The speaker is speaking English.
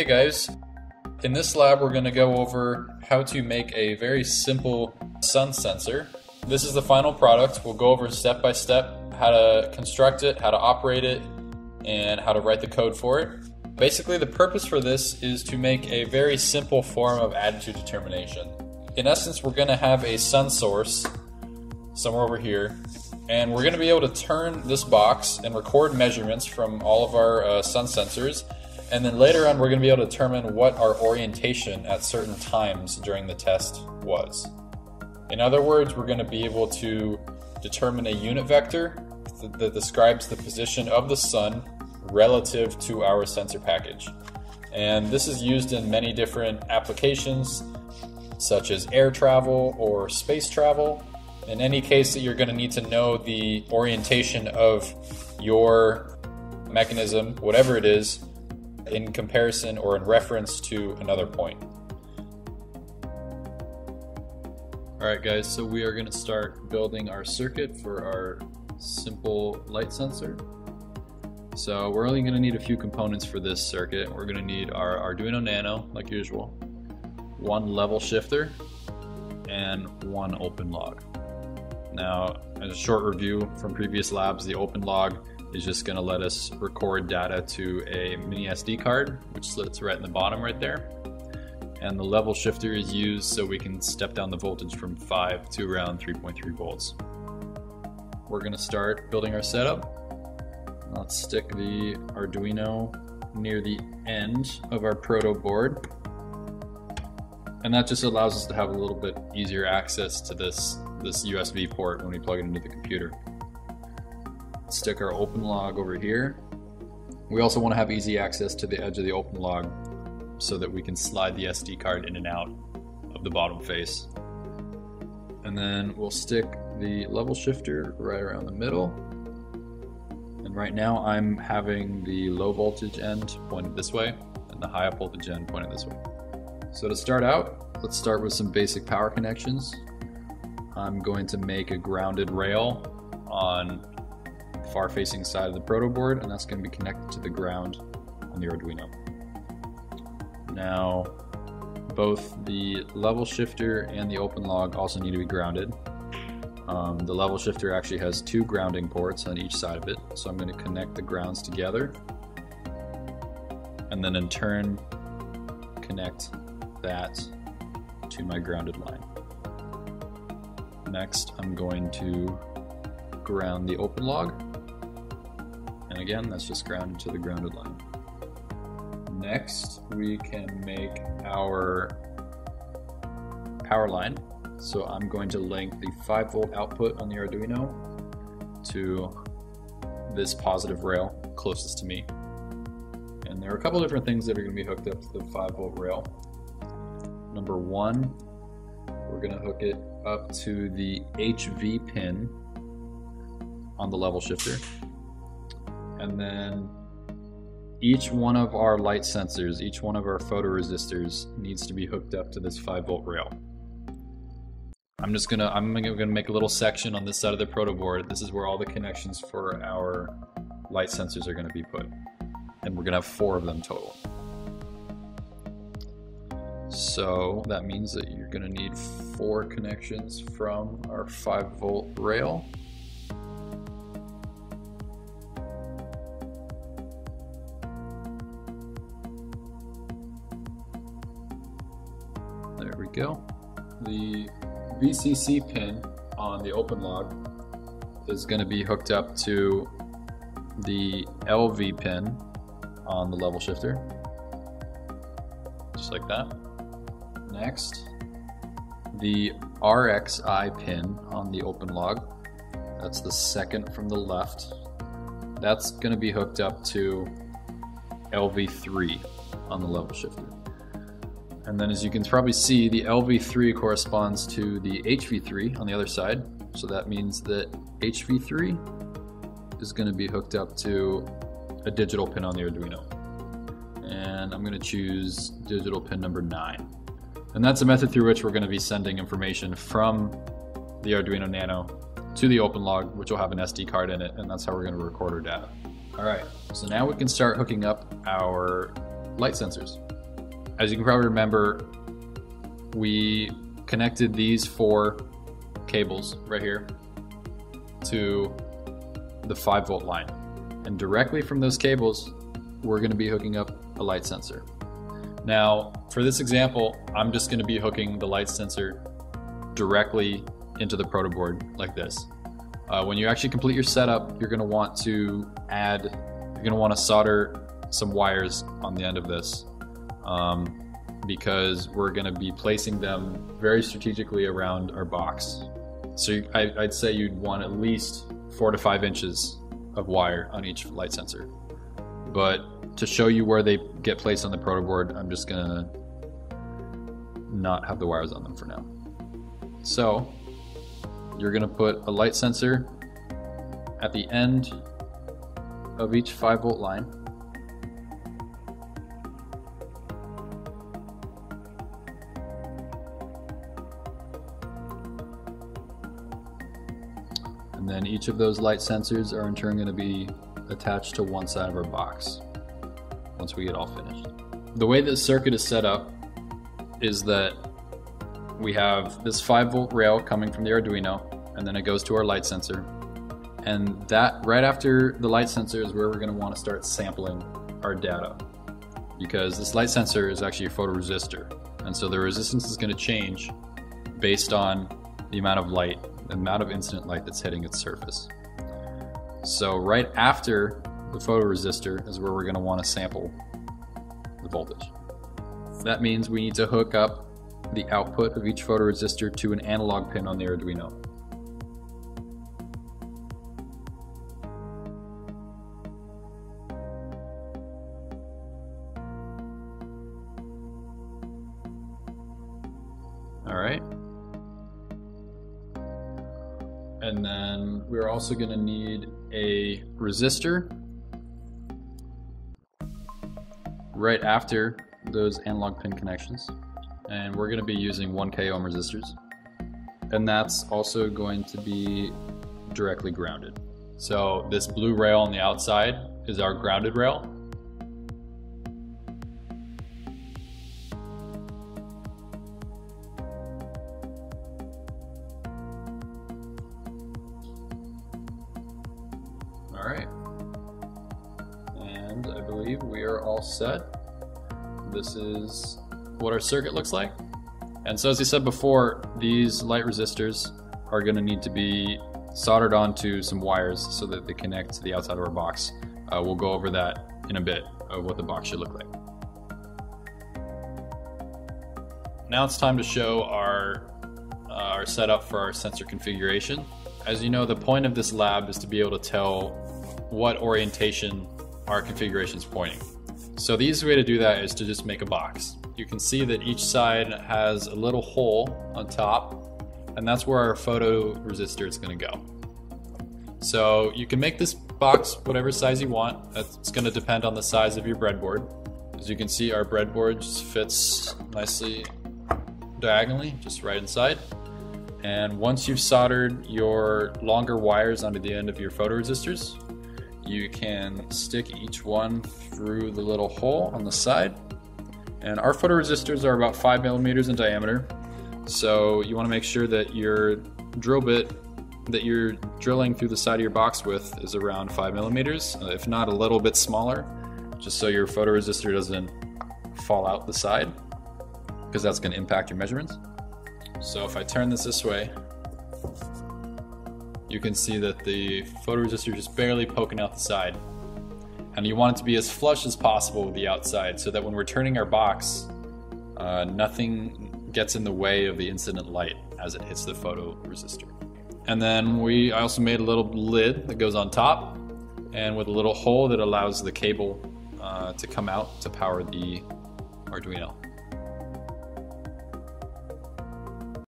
Hey guys, in this lab we're going to go over how to make a very simple sun sensor. This is the final product. We'll go over step by step how to construct it, how to operate it, and how to write the code for it. Basically the purpose for this is to make a very simple form of attitude determination. In essence, we're going to have a sun source somewhere over here, and we're going to be able to turn this box and record measurements from all of our sun sensors. And then later on, we're going to be able to determine what our orientation at certain times during the test was. In other words, we're going to be able to determine a unit vector that describes the position of the sun relative to our sensor package. And this is used in many different applications, such as air travel or space travel. In any case that you're going to need to know the orientation of your mechanism, whatever it is, in comparison or in reference to another point. Alright guys, so we are going to start building our circuit for our simple light sensor. So we're only going to need a few components for this circuit. We're going to need our Arduino Nano, like usual, one level shifter, and one open log. Now, as a short review from previous labs, the open log is just going to let us record data to a mini SD card, which sits right in the bottom right there. And the level shifter is used so we can step down the voltage from 5 to around 3.3 volts. We're going to start building our setup. Let's stick the Arduino near the end of our proto board. And that just allows us to have a little bit easier access to this USB port when we plug it into the computer. Stick our open log over here. We also want to have easy access to the edge of the open log so that we can slide the SD card in and out of the bottom face. And then we'll stick the level shifter right around the middle. And right now I'm having the low voltage end pointed this way and the high voltage end pointed this way. So to start out, let's start with some basic power connections. I'm going to make a grounded rail on the far facing side of the proto board, and that's going to be connected to the ground on the Arduino. Now, both the level shifter and the open log also need to be grounded. The level shifter actually has two grounding ports on each side of it, so I'm going to connect the grounds together and then in turn connect that to my grounded line. Next, I'm going to ground the open log, and again, that's just grounded to the grounded line. Next, we can make our power line. So I'm going to link the 5-volt output on the Arduino to this positive rail closest to me. And there are a couple different things that are going to be hooked up to the 5-volt rail. Number one, we're going to hook it up to the HV pin on the level shifter. And then each one of our light sensors, each one of our photoresistors needs to be hooked up to this 5-volt rail. I'm gonna make a little section on this side of the proto board. This is where all the connections for our light sensors are gonna be put. And we're gonna have 4 of them total. So that means that you're gonna need 4 connections from our 5-volt rail. There we go. The VCC pin on the open log is going to be hooked up to the LV pin on the level shifter, just like that. Next, the RXI pin on the open log, that's the second from the left, that's going to be hooked up to LV3 on the level shifter. And then as you can probably see, the LV3 corresponds to the HV3 on the other side. So that means that HV3 is going to be hooked up to a digital pin on the Arduino. And I'm going to choose digital pin number 9. And that's a method through which we're going to be sending information from the Arduino Nano to the open log, which will have an SD card in it, and that's how we're going to record our data. Alright, so now we can start hooking up our light sensors. As you can probably remember, we connected these 4 cables right here to the 5-volt line. And directly from those cables, we're going to be hooking up a light sensor. Now, for this example, I'm just going to be hooking the light sensor directly into the protoboard like this. When you actually complete your setup, you're going to want to solder some wires on the end of this because we're going to be placing them very strategically around our box. So I'd say you'd want at least 4 to 5 inches of wire on each light sensor. But to show you where they get placed on the protoboard, I'm just going to not have the wires on them for now. So you're going to put a light sensor at the end of each 5-volt line. And then each of those light sensors are in turn going to be attached to one side of our box once we get all finished. The way this circuit is set up is that we have this 5-volt rail coming from the Arduino, and then it goes to our light sensor. And that right after the light sensor is where we're going to want to start sampling our data, because this light sensor is actually a photoresistor, and so the resistance is going to change based on the amount of light, the amount of incident light that's hitting its surface. So right after the photoresistor is where we're going to want to sample the voltage. That means we need to hook up the output of each photoresistor to an analog pin on the Arduino. Alright. And then we're also going to need a resistor right after those analog pin connections. And we're going to be using 1K ohm resistors. And that's also going to be directly grounded. So this blue rail on the outside is our grounded rail. Alright. And I believe we are all set. This is what our circuit looks like. And so as I said before, these light resistors are going to need to be soldered onto some wires so that they connect to the outside of our box. We'll go over that in a bit, of what the box should look like. Now it's time to show our setup for our sensor configuration. As you know, the point of this lab is to be able to tell what orientation our configuration is pointing. So the easy way to do that is to just make a box. You can see that each side has a little hole on top, and that's where our photoresistor is going to go. So you can make this box whatever size you want. That's going to depend on the size of your breadboard. As you can see, our breadboard just fits nicely diagonally, just right inside. And once you've soldered your longer wires onto the end of your photoresistors, you can stick each one through the little hole on the side. And our photoresistors are about 5 millimeters in diameter. So you want to make sure that your drill bit that you're drilling through the side of your box with is around 5 millimeters, if not a little bit smaller, just so your photoresistor doesn't fall out the side, because that's going to impact your measurements. So if I turn this way, you can see that the photoresistor is just barely poking out the side. And you want it to be as flush as possible with the outside so that when we're turning our box, nothing gets in the way of the incident light as it hits the photoresistor. And then I also made a little lid that goes on top, and with a little hole that allows the cable to come out to power the Arduino.